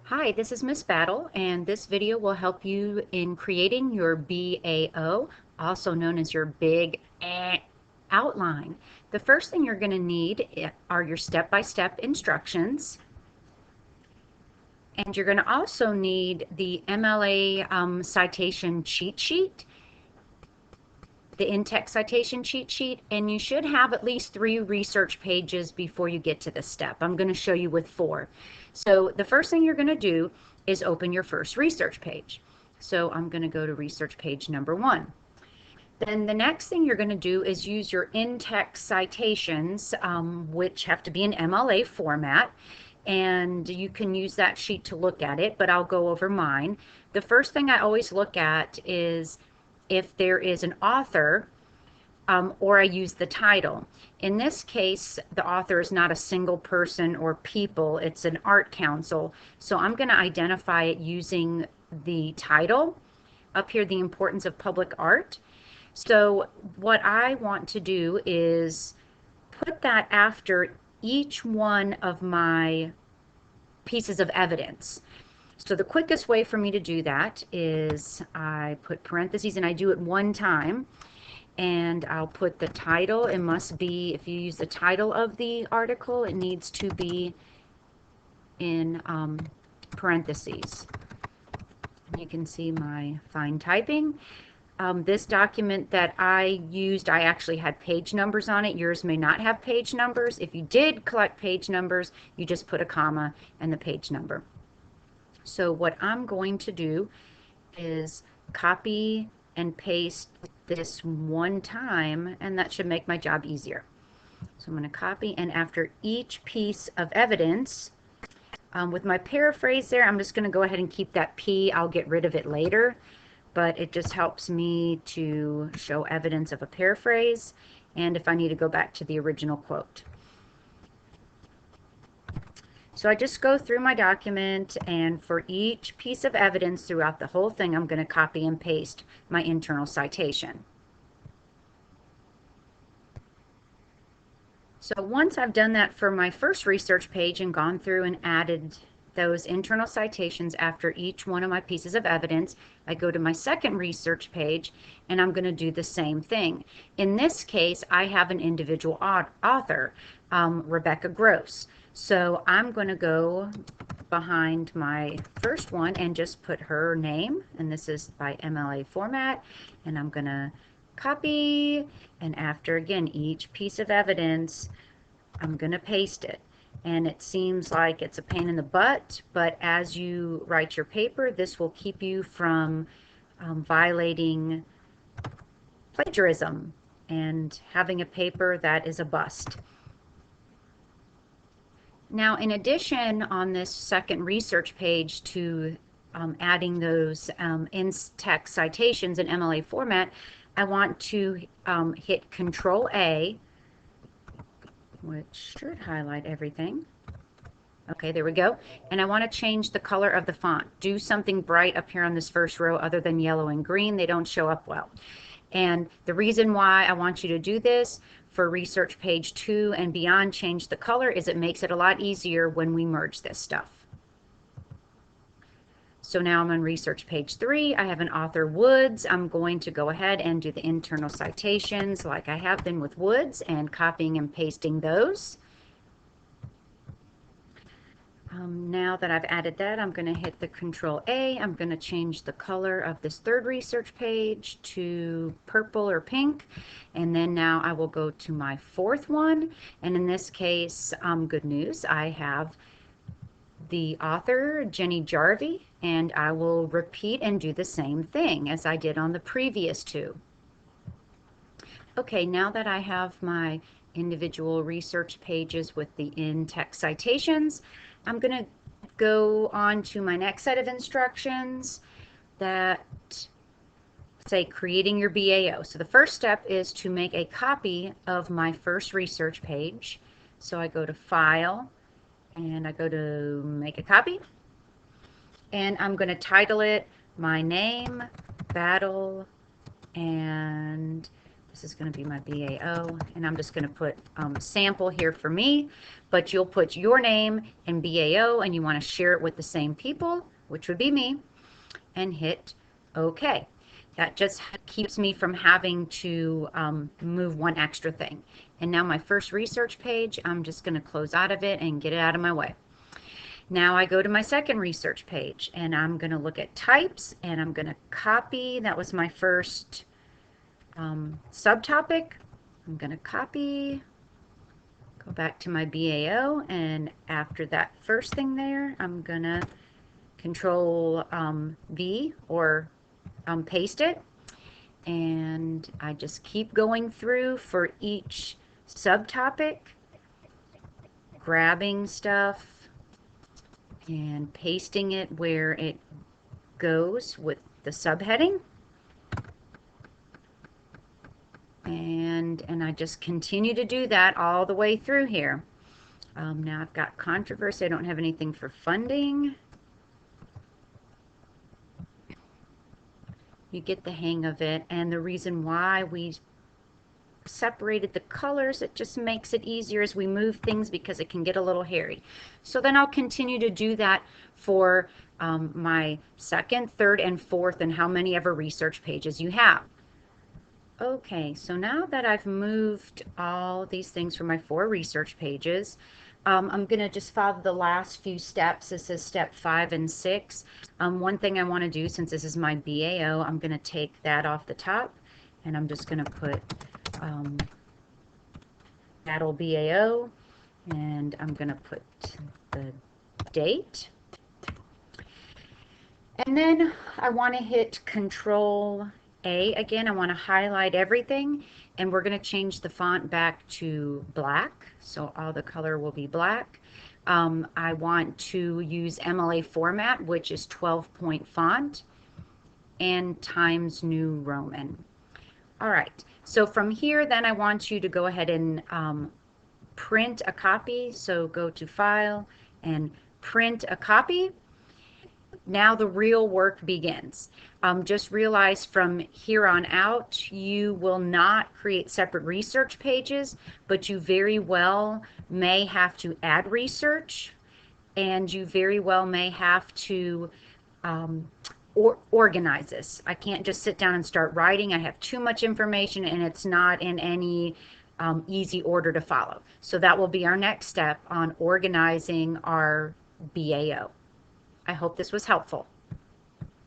Hi, this is Miss Battle, and this video will help you in creating your BAO, also known as your big outline. The first thing you're going to need are your step-by-step instructions, and you're going to also need the MLA citation cheat sheet, the in-text citation cheat sheet, and you should have at least 3 research pages before you get to this step. I'm going to show you with 4. So the first thing you're going to do is open your first research page. So I'm going to go to research page number 1. Then the next thing you're going to do is use your in-text citations, which have to be in MLA format, and you can use that sheet to look at it, but I'll go over mine. The first thing I always look at is if there is an author, or I use the title. In this case, the author is not a single person or people, it's an art council. So I'm going to identify it using the title. Up here, the importance of public art. So what I want to do is put that after each one of my pieces of evidence. So the quickest way for me to do that is I put parentheses, and I do it one time, and I'll put the title. It must be, if you use the title of the article, it needs to be in parentheses. You can see my fine typing. This document that I used, I actually had page numbers on it. Yours may not have page numbers. If you did collect page numbers, you just put a comma and the page number. So what I'm going to do is copy and paste this one time, and that should make my job easier. So I'm going to copy, and after each piece of evidence, with my paraphrase there, I'm just going to go ahead and keep that P. I'll get rid of it later, but it just helps me to show evidence of a paraphrase, and if I need to go back to the original quote. So I just go through my document, and for each piece of evidence throughout the whole thing, I'm going to copy and paste my internal citation. So once I've done that for my first research page and gone through and added those internal citations after each one of my pieces of evidence, I go to my second research page and I'm going to do the same thing. In this case, I have an individual author, Rebecca Gross. So I'm going to go behind my first one and just put her name, and this is by MLA format, and I'm going to copy, and after again each piece of evidence, I'm going to paste it. And it seems like it's a pain in the butt, but as you write your paper, this will keep you from violating plagiarism and having a paper that is a bust. Now, in addition, on this second research page to adding those in-text citations in MLA format, I want to hit Control A, which should highlight everything. Okay, there we go. And I want to change the color of the font. Do something bright up here on this first row other than yellow and green. They don't show up well. And the reason why I want you to do this for research page 2 and beyond, change the color, is it makes it a lot easier when we merge this stuff. So now I'm on research page 3. I have an author, Woods. I'm going to go ahead and do the internal citations like I have been with Woods and copying and pasting those. Now that I've added that, I'm going to hit the Control A. I'm going to change the color of this third research page to purple or pink. And then now I will go to my fourth one. And in this case, good news, I have the author, Jenny Jarvie, and I will repeat and do the same thing as I did on the previous 2. Okay, now that I have my individual research pages with the in-text citations, I'm going to go on to my next set of instructions that say creating your BAO. So the first step is to make a copy of my first research page. So I go to File, and I go to Make a Copy, and I'm going to title it My Name, Battle, and This is going to be my BAO, and I'm just going to put sample here for me, but you'll put your name and BAO, and you want to share it with the same people, which would be me, and hit OK. That just keeps me from having to move one extra thing. And now my first research page, I'm just going to close out of it and get it out of my way. Now I go to my second research page, and I'm going to look at types, and I'm going to copy. That was my first subtopic. I'm going to copy, go back to my BAO, and after that first thing there, I'm going to Control V or paste it, and I just keep going through for each subtopic, grabbing stuff and pasting it where it goes with the subheading. And I just continue to do that all the way through here. Now I've got controversy. I don't have anything for funding. You get the hang of it, and the reason why we separated the colors, it just makes it easier as we move things because it can get a little hairy. So then I'll continue to do that for my second, third, and fourth, and how many ever research pages you have. Okay, so now that I've moved all these things from my 4 research pages, I'm going to just follow the last few steps. This is step 5 and 6. One thing I want to do, since this is my BAO, I'm going to take that off the top, and I'm just going to put battle BAO, and I'm going to put the date. And then I want to hit Control A again. I want to highlight everything, and we're going to change the font back to black, so all the color will be black. I want to use MLA format, which is 12-point font, and Times New Roman. All right, so from here then I want you to go ahead and print a copy. So go to File and Print a Copy. Now the real work begins. Just realize from here on out, you will not create separate research pages, but you very well may have to add research, and you very well may have to organize this. I can't just sit down and start writing. I have too much information, and it's not in any easy order to follow. So that will be our next step on organizing our BAO. I hope this was helpful.